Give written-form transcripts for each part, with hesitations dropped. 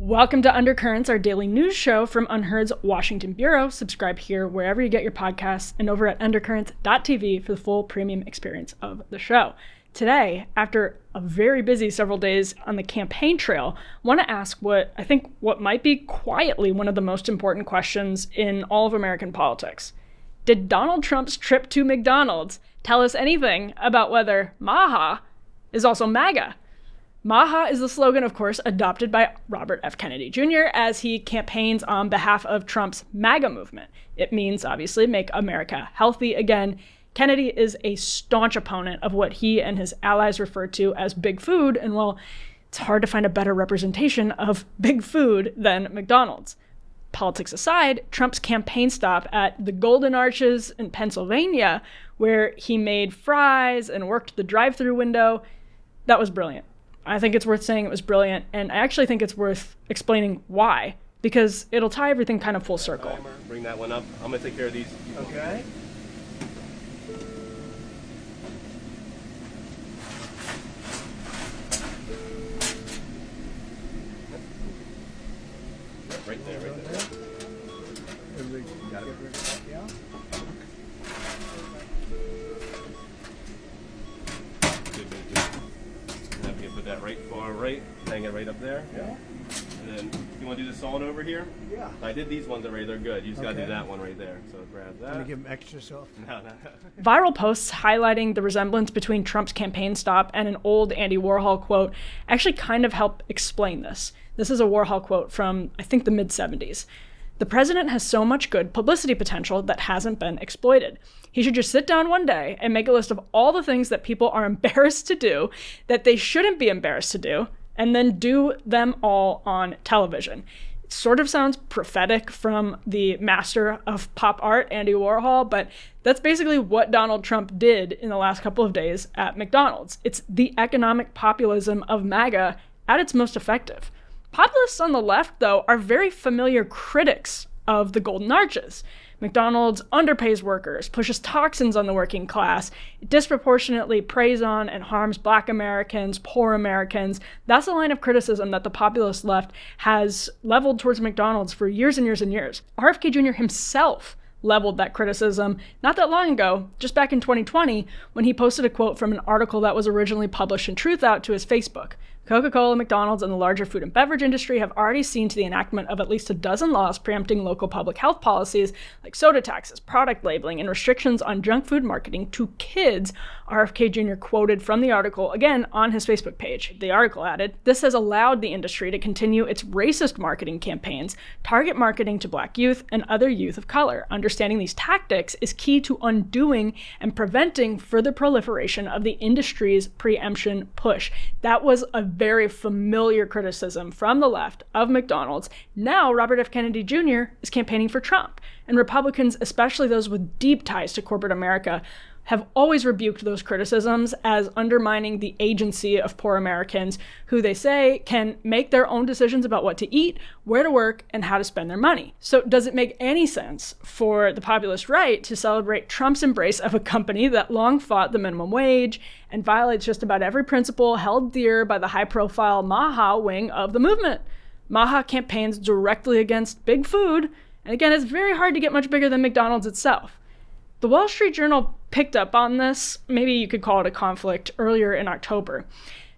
Welcome to Undercurrents, our daily news show from Unheard's Washington Bureau. Subscribe here wherever you get your podcasts and over at undercurrents.tv for the full premium experience of the show. Today, after a very busy several days on the campaign trail, I want to ask what might be quietly one of the most important questions in all of American politics. Did Donald Trump's trip to McDonald's tell us anything about whether MAHA is also MAGA? MAHA is the slogan, of course, adopted by Robert F. Kennedy Jr. as he campaigns on behalf of Trump's MAGA movement. It means, obviously, make America healthy again. Kennedy is a staunch opponent of what he and his allies refer to as big food, and well, it's hard to find a better representation of big food than McDonald's. Politics aside, Trump's campaign stop at the Golden Arches in Pennsylvania, where he made fries and worked the drive-thru window, that was brilliant. I think it's worth saying it was brilliant, and I actually think it's worth explaining why, because it'll tie everything kind of full circle. Bring that one up. I'm going to take care of these. Okay. Right there. Got it. Yeah. Good. Put that right far right, hang it right up there. Yeah. And then you want to do the salt over here? Yeah. I did these ones already, they're good. You just got to do that one right there. So grab that. Let me give them extra salt. No. Viral posts highlighting the resemblance between Trump's campaign stop and an old Andy Warhol quote actually kind of help explain this. This is a Warhol quote from, I think, the mid-70s. "The president has so much good publicity potential that hasn't been exploited. He should just sit down one day and make a list of all the things that people are embarrassed to do, that they shouldn't be embarrassed to do, and then do them all on television." It sort of sounds prophetic from the master of pop art, Andy Warhol, but that's basically what Donald Trump did in the last couple of days at McDonald's. It's the economic populism of MAGA at its most effective. Populists on the left, though, are very familiar critics of the Golden Arches. McDonald's underpays workers, pushes toxins on the working class, it disproportionately preys on and harms Black Americans, poor Americans. That's a line of criticism that the populist left has leveled towards McDonald's for years and years and years. RFK Jr. himself leveled that criticism not that long ago, just back in 2020, when he posted a quote from an article that was originally published in Truth Out to his Facebook. Coca-Cola, McDonald's, and the larger food and beverage industry have already seen to the enactment of at least a dozen laws preempting local public health policies like soda taxes, product labeling, and restrictions on junk food marketing to kids, RFK Jr. quoted from the article, again, on his Facebook page. The article added, "This has allowed the industry to continue its racist marketing campaigns, target marketing to Black youth and other youth of color. Understanding these tactics is key to undoing and preventing further proliferation of the industry's preemption push." That was a very familiar criticism from the left of McDonald's. Now, Robert F. Kennedy Jr. is campaigning for Trump, and Republicans, especially those with deep ties to corporate America, have always rebuked those criticisms as undermining the agency of poor Americans who they say can make their own decisions about what to eat, where to work, and how to spend their money. So does it make any sense for the populist right to celebrate Trump's embrace of a company that long fought the minimum wage and violates just about every principle held dear by the high-profile MAHA wing of the movement? MAHA campaigns directly against big food, and again, it's very hard to get much bigger than McDonald's itself. The Wall Street Journal picked up on this, maybe you could call it a conflict, earlier in October.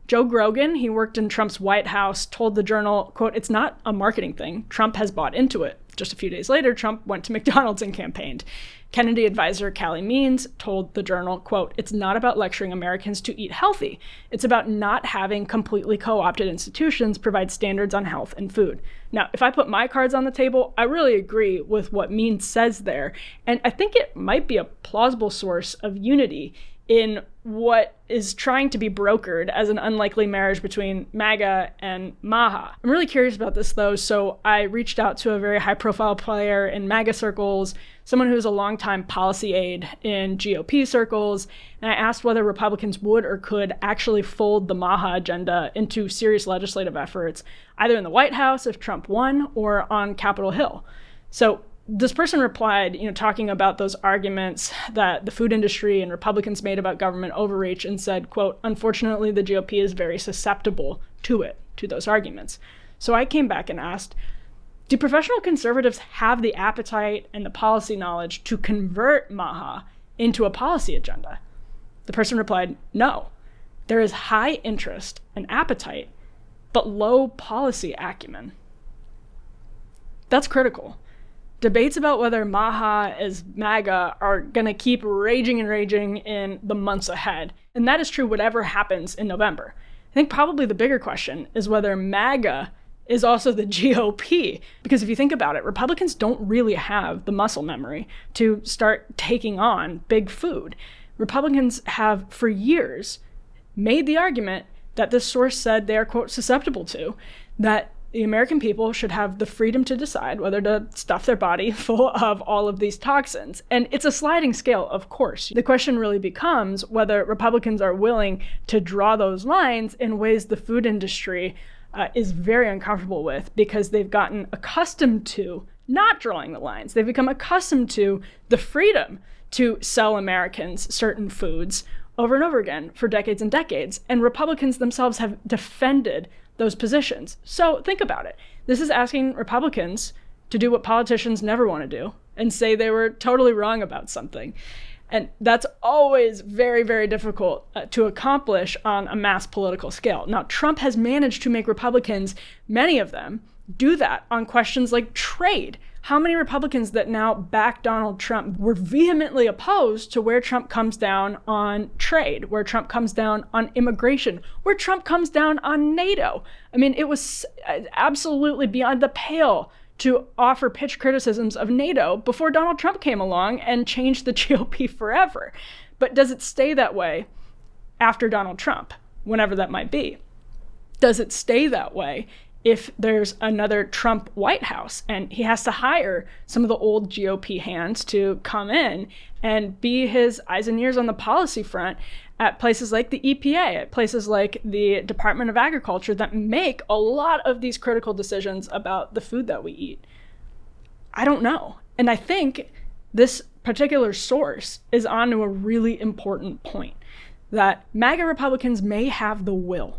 Joe Grogan, he worked in Trump's White House, told the Journal, quote, "It's not a marketing thing. Trump has bought into it." Just a few days later, Trump went to McDonald's and campaigned. Kennedy advisor Callie Means told the Journal, quote, "It's not about lecturing Americans to eat healthy. It's about not having completely co-opted institutions provide standards on health and food." Now, if I put my cards on the table, I really agree with what Means says there. And I think it might be a plausible source of unity in what is trying to be brokered as an unlikely marriage between MAGA and MAHA. I'm really curious about this, though, so I reached out to a very high-profile player in MAGA circles, someone who's a longtime policy aide in GOP circles, and I asked whether Republicans would or could actually fold the MAHA agenda into serious legislative efforts, either in the White House if Trump won or on Capitol Hill. So this person replied, talking about those arguments that the food industry and Republicans made about government overreach, and said, quote, "Unfortunately, the GOP is very susceptible to those arguments." So I came back and asked, do professional conservatives have the appetite and the policy knowledge to convert MAHA into a policy agenda? The person replied, no. There is high interest and appetite, but low policy acumen. That's critical. Debates about whether MAHA is MAGA are going to keep raging and raging in the months ahead. And that is true whatever happens in November. I think probably the bigger question is whether MAGA is also the GOP. Because if you think about it, Republicans don't really have the muscle memory to start taking on big food. Republicans have, for years, made the argument that this source said they are, quote, susceptible to, that the American people should have the freedom to decide whether to stuff their body full of all of these toxins. And it's a sliding scale, of course. The question really becomes whether Republicans are willing to draw those lines in ways the food industry is very uncomfortable with, because they've gotten accustomed to not drawing the lines. They've become accustomed to the freedom to sell Americans certain foods over and over again for decades and decades. And Republicans themselves have defended those positions. So think about it. This is asking Republicans to do what politicians never want to do and say they were totally wrong about something. And that's always very, very difficult to accomplish on a mass political scale. Now, Trump has managed to make Republicans, many of them, do that on questions like trade. How many Republicans that now back Donald Trump were vehemently opposed to where Trump comes down on trade, where Trump comes down on immigration, where Trump comes down on NATO? I mean, it was absolutely beyond the pale to offer pitch criticisms of NATO before Donald Trump came along and changed the GOP forever. But does it stay that way after Donald Trump, whenever that might be? Does it stay that way if there's another Trump White House and he has to hire some of the old GOP hands to come in and be his eyes and ears on the policy front at places like the EPA, at places like the Department of Agriculture that make a lot of these critical decisions about the food that we eat? I don't know. And I think this particular source is on to a really important point, that MAGA Republicans may have the will.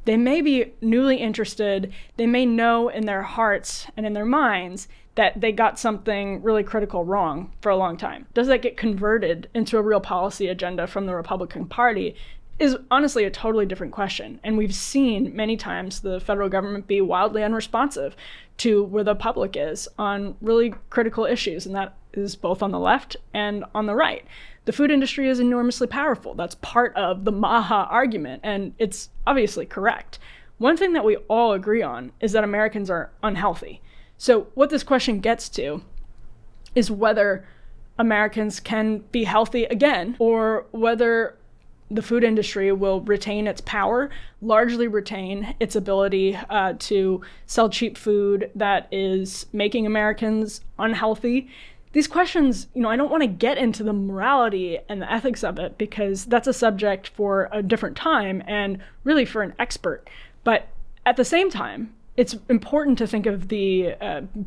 They may be newly interested. They may know in their hearts and in their minds that they got something really critical wrong for a long time. Does that get converted into a real policy agenda from the Republican Party is honestly a totally different question. And we've seen many times the federal government be wildly unresponsive to where the public is on really critical issues, and that is both on the left and on the right. The food industry is enormously powerful. That's part of the MAHA argument, and it's obviously correct. One thing that we all agree on is that Americans are unhealthy. So what this question gets to is whether Americans can be healthy again, or whether the food industry will retain its power, largely retain its ability to sell cheap food that is making Americans unhealthy. These questions, I don't want to get into the morality and the ethics of it, because that's a subject for a different time and really for an expert. But at the same time, it's important to think of the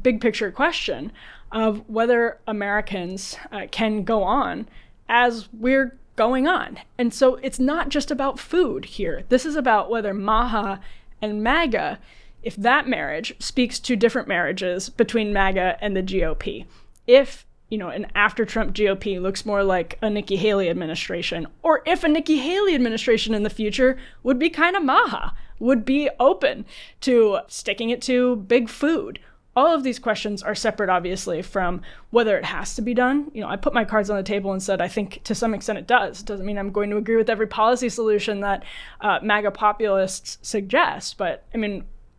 big picture question of whether Americans can go on as we're going on. And so it's not just about food here. This is about whether MAHA and MAGA, if that marriage speaks to different marriages between MAGA and the GOP. If, an after-Trump GOP looks more like a Nikki Haley administration, or if a Nikki Haley administration in the future would be kind of MAHA, would be open to sticking it to big food. All of these questions are separate, obviously, from whether it has to be done. I put my cards on the table and said I think to some extent it does. It doesn't mean I'm going to agree with every policy solution that MAGA populists suggest, but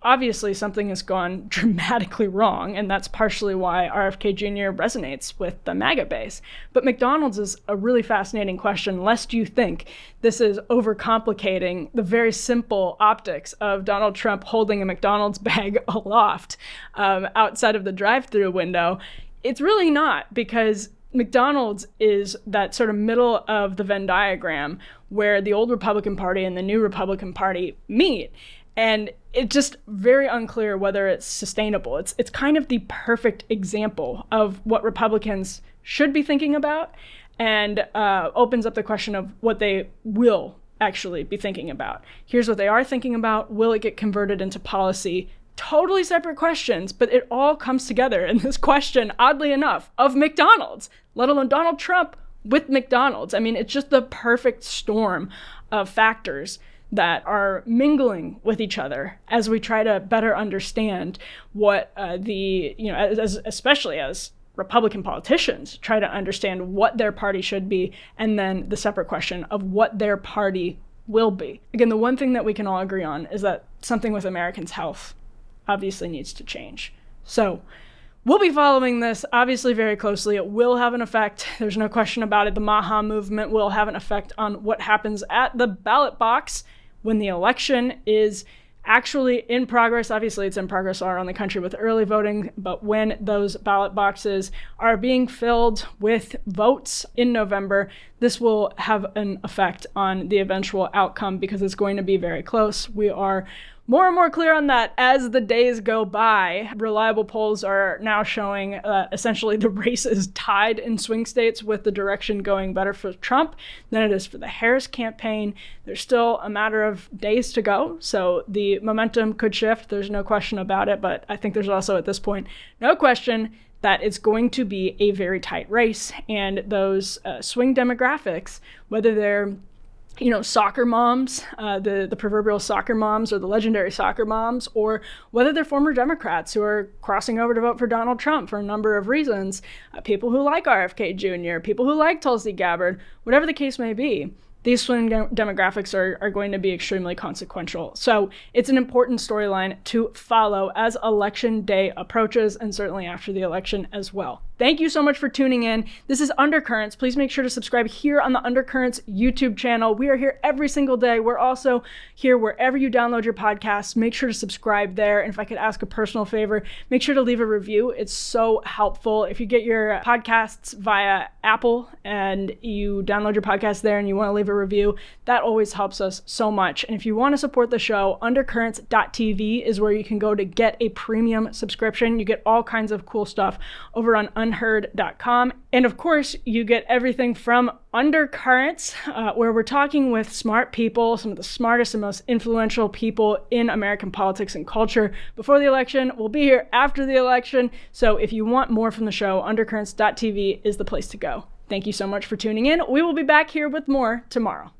obviously something has gone dramatically wrong, and that's partially why RFK Jr. resonates with the MAGA base. But McDonald's is a really fascinating question, lest you think this is overcomplicating the very simple optics of Donald Trump holding a McDonald's bag aloft outside of the drive-thru window. It's really not, because McDonald's is that sort of middle of the Venn diagram where the old Republican Party and the new Republican Party meet. And it's just very unclear whether it's sustainable. It's kind of the perfect example of what Republicans should be thinking about, and opens up the question of what they will actually be thinking about. Here's what they are thinking about. Will it get converted into policy? totally separate questions, but it all comes together in this question, oddly enough, of McDonald's, let alone Donald Trump with McDonald's. I mean, it's just the perfect storm of factors that are mingling with each other as we try to better understand what especially as Republican politicians try to understand what their party should be, and then the separate question of what their party will be. Again, the one thing that we can all agree on is that something with Americans' health obviously needs to change. So we'll be following this obviously very closely. It will have an effect. There's no question about it. The MAHA movement will have an effect on what happens at the ballot box when the election is actually in progress. Obviously, it's in progress all around the country with early voting, but when those ballot boxes are being filled with votes in November, this will have an effect on the eventual outcome because it's going to be very close. We are more and more clear on that as the days go by. Reliable polls are now showing essentially the race is tied in swing states, with the direction going better for Trump than it is for the Harris campaign. There's still a matter of days to go, so the momentum could shift. There's no question about it, but I think there's also at this point no question that it's going to be a very tight race, and those swing demographics, whether they're soccer moms, the proverbial soccer moms or the legendary soccer moms, or whether they're former Democrats who are crossing over to vote for Donald Trump for a number of reasons, people who like RFK Jr., people who like Tulsi Gabbard, whatever the case may be, these swing demographics are going to be extremely consequential. So it's an important storyline to follow as election day approaches, and certainly after the election as well. Thank you so much for tuning in. This is Undercurrents. Please make sure to subscribe here on the Undercurrents YouTube channel. We are here every single day. We're also here wherever you download your podcasts. Make sure to subscribe there. And if I could ask a personal favor, make sure to leave a review. It's so helpful. If you get your podcasts via Apple and you download your podcast there and you want to leave a review, that always helps us so much. And if you want to support the show, undercurrents.tv is where you can go to get a premium subscription. You get all kinds of cool stuff over on unheard.com. And of course, you get everything from Undercurrents, where we're talking with smart people, some of the smartest and most influential people in American politics and culture before the election. We'll be here after the election. So if you want more from the show, undercurrents.tv is the place to go. Thank you so much for tuning in. We will be back here with more tomorrow.